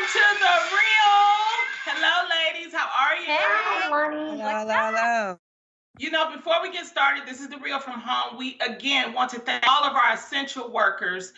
to the real. Hello, ladies. How are you? Hi, Lonnie. Hello. You know, before we get started, this is the Real from Home. We, again, want to thank all of our essential workers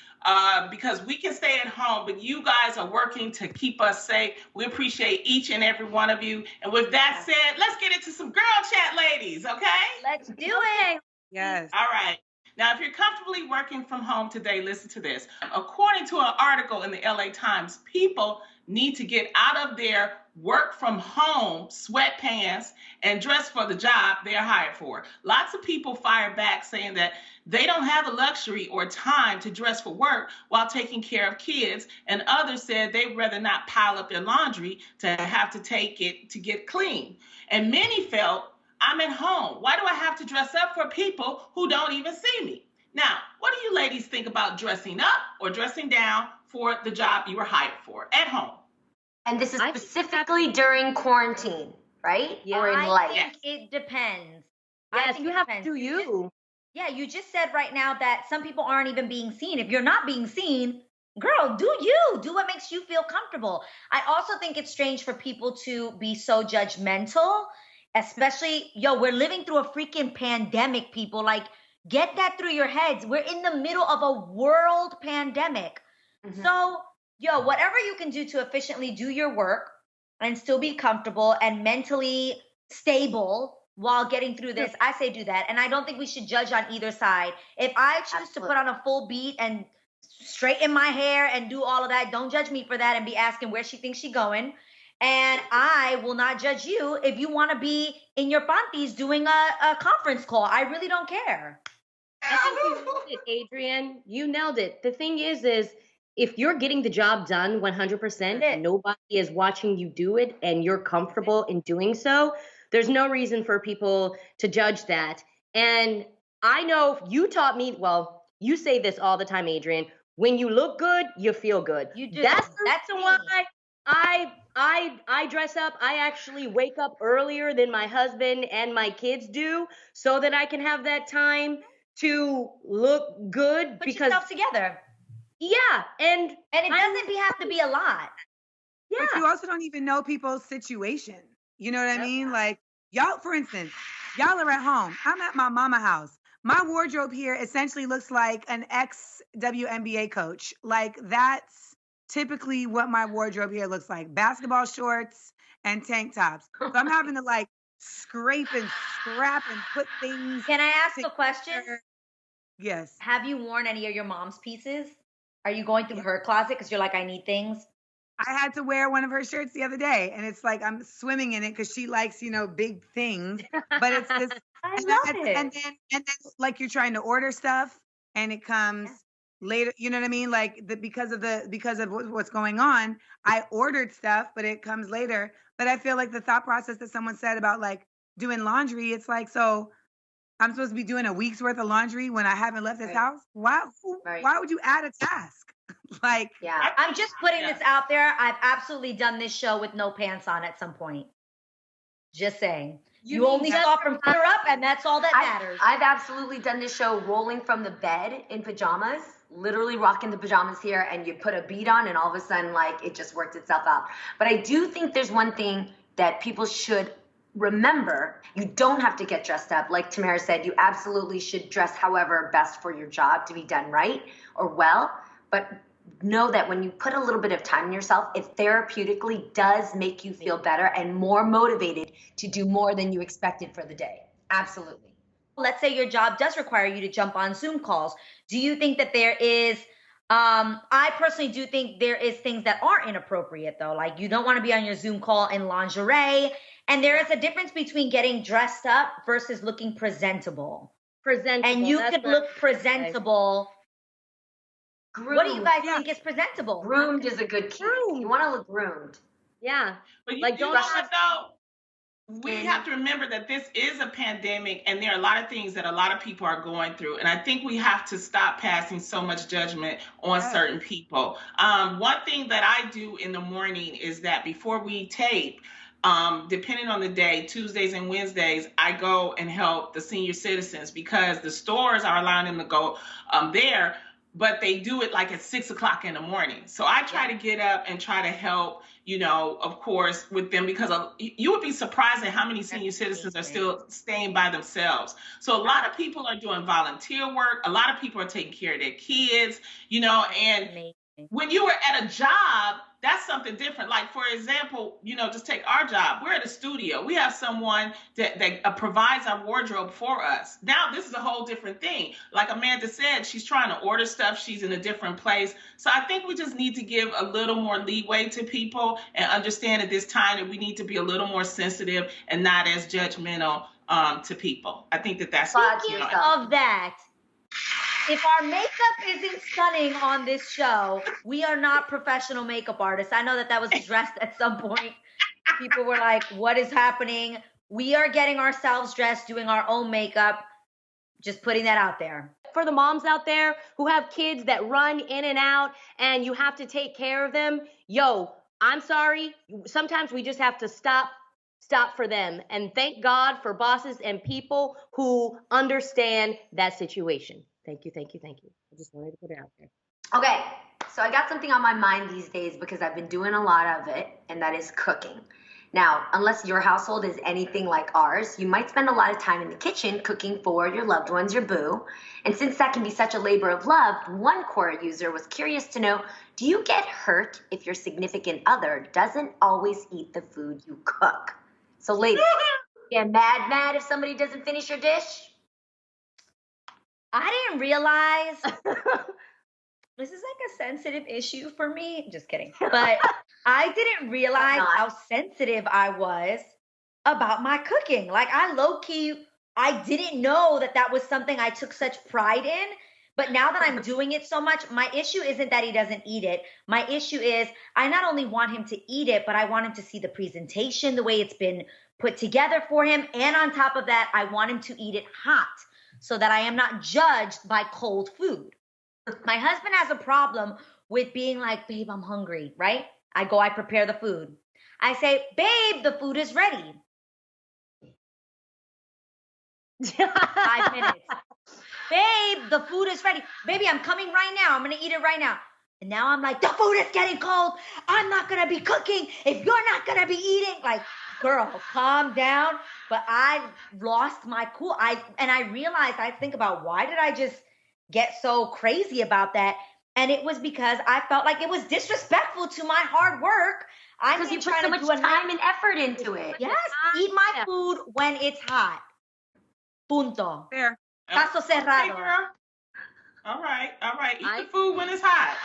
because we can stay at home, but you guys are working to keep us safe. We appreciate each and every one of you. And with that said, let's get into some girl chat, ladies, okay? Let's do it. Yes. All right. Now, if you're comfortably working from home today, listen to this. According to an article in the LA Times, people need to get out of their work from home sweatpants and dress for the job they're hired for. Lots of people fire back saying that they don't have the luxury or time to dress for work while taking care of kids, and others said they'd rather not pile up their laundry to have to take it to get clean. And many felt, I'm at home. Why do I have to dress up for people who don't even see me? Now, what do you ladies think about dressing up or dressing down for the job you were hired for at home? And this is specifically during quarantine, right? Yeah. Or in life? I think it depends. Yes, you have to do you. You just said right now that some people aren't even being seen. If you're not being seen, girl, do you. Do what makes you feel comfortable. I also think it's strange for people to be so judgmental, especially, we're living through a freaking pandemic, people. Like, get that through your heads. We're in the middle of a world pandemic. Mhm. So, whatever you can do to efficiently do your work and still be comfortable and mentally stable while getting through this, I say do that. And I don't think we should judge on either side. If I choose to put on a full beat and straighten my hair and do all of that, don't judge me for that and be asking where she thinks she's going. And I will not judge you if you want to be in your panties doing a conference call. I really don't care. I think you nailed it, Adrian. You nailed it. The thing is if you're getting the job done 100% and nobody is watching you do it and you're comfortable in doing so, there's no reason for people to judge that. And I know you taught me, well, you say this all the time, Adrian, when you look good, you feel good. You do. That's me. why I dress up. I actually wake up earlier than my husband and my kids do so that I can have that time to look good. Put yourself together. Yeah, and it doesn't have to be a lot. Yeah. But you also don't even know people's situation. You know what I mean? Like, y'all, for instance, y'all are at home. I'm at my mama house. My wardrobe here essentially looks like an ex-WNBA coach. Like, that's typically what my wardrobe here looks like. Basketball shorts and tank tops. So I'm having to, like, scrape and scrap and put things. Can I ask a question? Yes. Have you worn any of your mom's pieces? Are you going through her closet because you're like, I need things? I had to wear one of her shirts the other day, and it's like I'm swimming in it because she likes, big things. But it's this, I love it. And then, like, you're trying to order stuff, and it comes later. You know what I mean? Like, because of what's going on, I ordered stuff, but it comes later. But I feel like the thought process that someone said about like doing laundry, it's like, so I'm supposed to be doing a week's worth of laundry when I haven't left this house. Why would you add a task? Like, I'm just putting this out there. I've absolutely done this show with no pants on at some point. Just saying. You only saw from further up, and that's all that matters. I've absolutely done this show rolling from the bed in pajamas, literally rocking the pajamas here, and you put a bead on, and all of a sudden, like, it just worked itself out. But I do think there's one thing that people should remember. You don't have to get dressed up. Like Tamara said, you absolutely should dress however best for your job to be done right or well. But know that when you put a little bit of time in yourself, it therapeutically does make you feel better and more motivated to do more than you expected for the day. Absolutely. Let's say your job does require you to jump on Zoom calls. Do you think that there is, I personally do think there is things that are inappropriate though. Like, you don't want to be on your Zoom call in lingerie. And there is a difference between getting dressed up versus looking presentable. And you could look presentable. Groomed. What do you guys think is presentable? Groomed is a good key. You want to look groomed. Yeah. But you know what, though? We have to remember that this is a pandemic, and there are a lot of things that a lot of people are going through. And I think we have to stop passing so much judgment on certain people. One thing that I do in the morning is that before we tape, depending on the day, Tuesdays and Wednesdays, I go and help the senior citizens because the stores are allowing them to go there. but they do it like at 6 o'clock in the morning. So I try to get up and try to help, of course, with them, because you would be surprised at how many senior citizens are still staying by themselves. So a lot of people are doing volunteer work. A lot of people are taking care of their kids, and when you were at a job, that's something different. Like, for example, just take our job. We're at a studio. We have someone that provides our wardrobe for us. Now, this is a whole different thing. Like Amanda said, she's trying to order stuff. She's in a different place. So I think we just need to give a little more leeway to people and understand at this time that we need to be a little more sensitive and not as judgmental to people. I think that's Speaking of that, if our makeup isn't stunning on this show, we are not professional makeup artists. I know that was addressed at some point. People were like, what is happening? We are getting ourselves dressed, doing our own makeup. Just putting that out there. For the moms out there who have kids that run in and out and you have to take care of them, I'm sorry. Sometimes we just have to stop for them. And thank God for bosses and people who understand that situation. Thank you. I just wanted to put it out there. Okay, so I got something on my mind these days because I've been doing a lot of it, and that is cooking. Now, unless your household is anything like ours, you might spend a lot of time in the kitchen cooking for your loved ones, your boo. And since that can be such a labor of love, one Quora user was curious to know, do you get hurt if your significant other doesn't always eat the food you cook? So ladies, get mad if somebody doesn't finish your dish? I didn't realize this is like a sensitive issue for me. Just kidding. But I didn't realize how sensitive I was about my cooking. Like, I didn't know that was something I took such pride in. But now that I'm doing it so much, my issue isn't that he doesn't eat it. My issue is I not only want him to eat it, but I want him to see the presentation, the way it's been put together for him. And on top of that, I want him to eat it hot, so that I am not judged by cold food. My husband has a problem with being like, babe, I'm hungry, right? I prepare the food. I say, babe, the food is ready. 5 minutes. Babe, the food is ready. Baby, I'm coming right now. I'm going to eat it right now. And now I'm like, the food is getting cold. I'm not going to be cooking if you're not going to be eating. Like, girl, calm down. But I lost my cool. I realized, I think about, why did I just get so crazy about that? And it was because I felt like it was disrespectful to my hard work. Because you put so much time and effort into it. Yes, eat my food when it's hot. Punto. Fair. Caso cerrado. Okay, girl. All right. Eat the food when it's hot.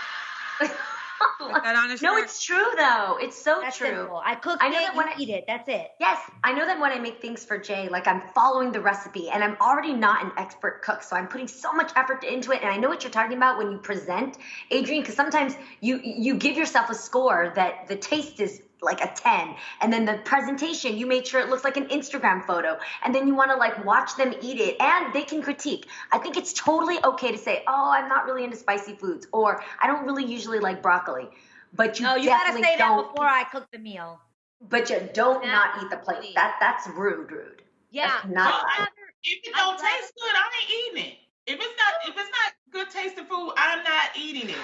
No, it's true though. It's so That's true. Simple. I cook I know it, that when I eat it. That's it. Yes, I know that when I make things for Jay, like, I'm following the recipe, and I'm already not an expert cook, so I'm putting so much effort into it. And I know what you're talking about when you present, Adrienne, because sometimes you give yourself a score that the taste is like a 10, and then the presentation, you made sure it looks like an Instagram photo, and then you want to like watch them eat it, and they can critique. I think it's totally okay to say, oh, I'm not really into spicy foods, or I don't really usually like broccoli, but you gotta say that before I cook the meal. But you don't not eat the plate. That's rude. Yeah. If it don't taste good, I ain't eating it. If it's not good tasting food, I'm not eating it.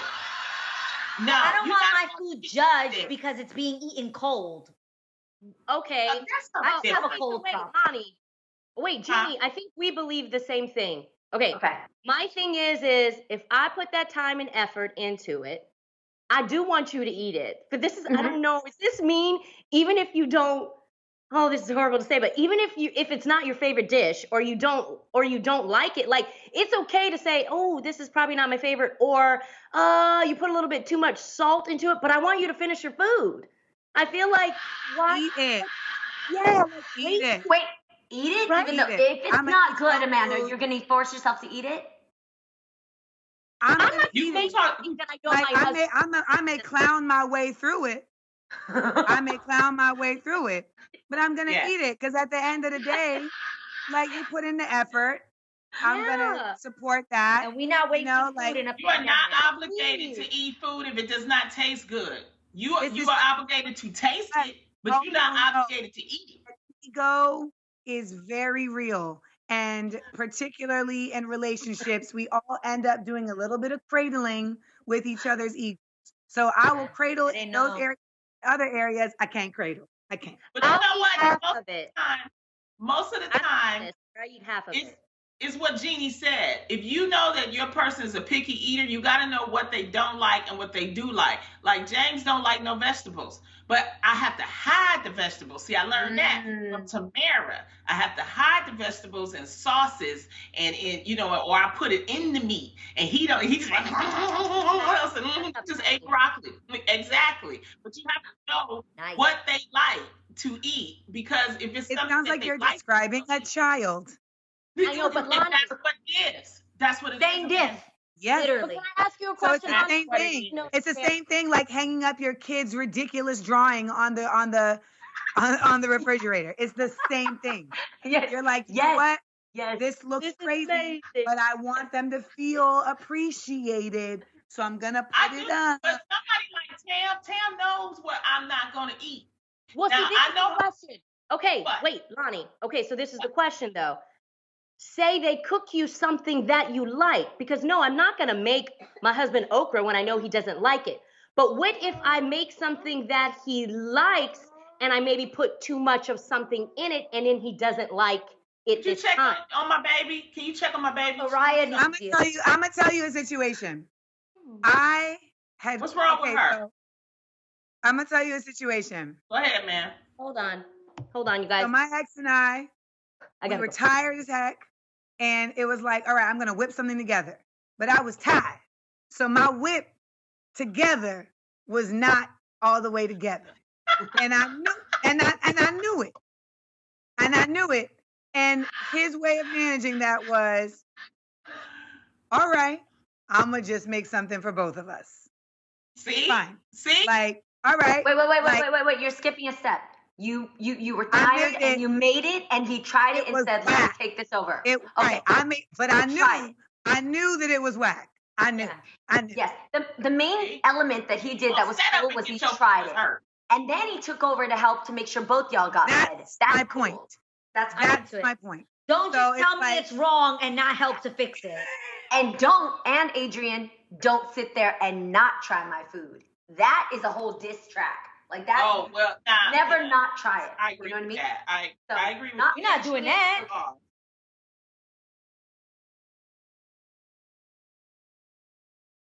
No, I don't want my food judged because it's being eaten cold. Okay. I have a cold problem. Honey. Wait, Jeannie, I think we believe the same thing. Okay. My thing is if I put that time and effort into it, I do want you to eat it. But this is, I don't know, does this mean even if you don't, oh, this is horrible to say, but even if it's not your favorite dish or you don't like it, like, it's okay to say, oh, this is probably not my favorite, or you put a little bit too much salt into it, but I want you to finish your food. I feel like, why? Eat it. Yeah, Eat it. Wait, eat it? Right. Even though if it's not good, Amanda, you're going to force yourself to eat it? I'm not You saying talk- that I know Like, my husband. I may clown my way through it. I may clown my way through it, but I'm going to eat it because at the end of the day, like, you put in the effort. I'm going to support that. And we not wasting food in a You are not obligated to eat food if it does not taste good. You are obligated to taste it, but you're not obligated to eat it. Ego is very real. And particularly in relationships, we all end up doing a little bit of cradling with each other's egos. So I will cradle I in didn't those know. areas. Other areas, I can't cradle. I can't. But you I'll know eat what? half Most of of the it. time, most of the I eat time, this, I eat half of it's it. is what Jeannie said. If you know that your person is a picky eater, you got to know what they don't like and what they do like. Like James don't like no vegetables, but I have to hide the vegetables. See, I learned that from Tamara. I have to hide the vegetables in sauces and in, you know, or I put it in the meat. And he don't. He's like, what else? And he just ate broccoli. Exactly. But you have to know Nice. what they like to eat, because if it's It something sounds that like they you're like, describing a child. I know, but Lonnie, that's what it is. That's what it Same is. diff. Yes. but Literally. can I ask you a So it's question? the on same what it thing. is. No, It's the same thing like hanging up your kid's ridiculous drawing on the refrigerator. It's the same thing. Yes. You're like, you know Yes. what? Yes. This looks This is crazy, amazing. but I want them to feel appreciated. So I'm gonna I put do, it up. but somebody like Tam knows what I'm not gonna eat. Well, see, Now, this I is know the question. Okay, What? wait, Lonnie. Okay, so this is the question though. Say they cook you something that you like, because no, I'm not gonna make my husband okra when I know he doesn't like it. But what if I make something that he likes and I maybe put too much of something in it and then he doesn't like it Did you this check time? on my baby? Can you check on my baby? Mariah I'm needs gonna you. tell you a situation. I had What's wrong with her? So I'm gonna tell you a situation. Go ahead, man. Hold on, you guys. So my ex and I we gotta were go. tired as heck, and it was like, all right, I'm gonna whip something together. But I was tired, so my whip together was not all the way together, and I knew, and I knew it, and I knew it. And his way of managing that was, all right, I'm gonna just make something for both of us. See? Fine. See? Like, all right. Wait. You're skipping a step. You were tired made and it- you made it, and he tried it it and was said, "Let me whack. take this over." It Okay. right. But I Try knew that it was whack. I knew. Yeah. I knew. Yes. The main element that he did that was set up cool and was get he your tried feelings it, hurt. and then he took over to help to make sure both y'all got fed. That's That's my cool. point. That's I'm good. That's into it. my point. Don't So just it's tell me like- it's wrong and not help to fix it. And Adrian, don't sit there and not try my food. That is a whole diss track. Like that. Oh, well, nah, Never yeah. not try it. I agree You know what I with mean? that. So, I agree with not- You're not doing that. that.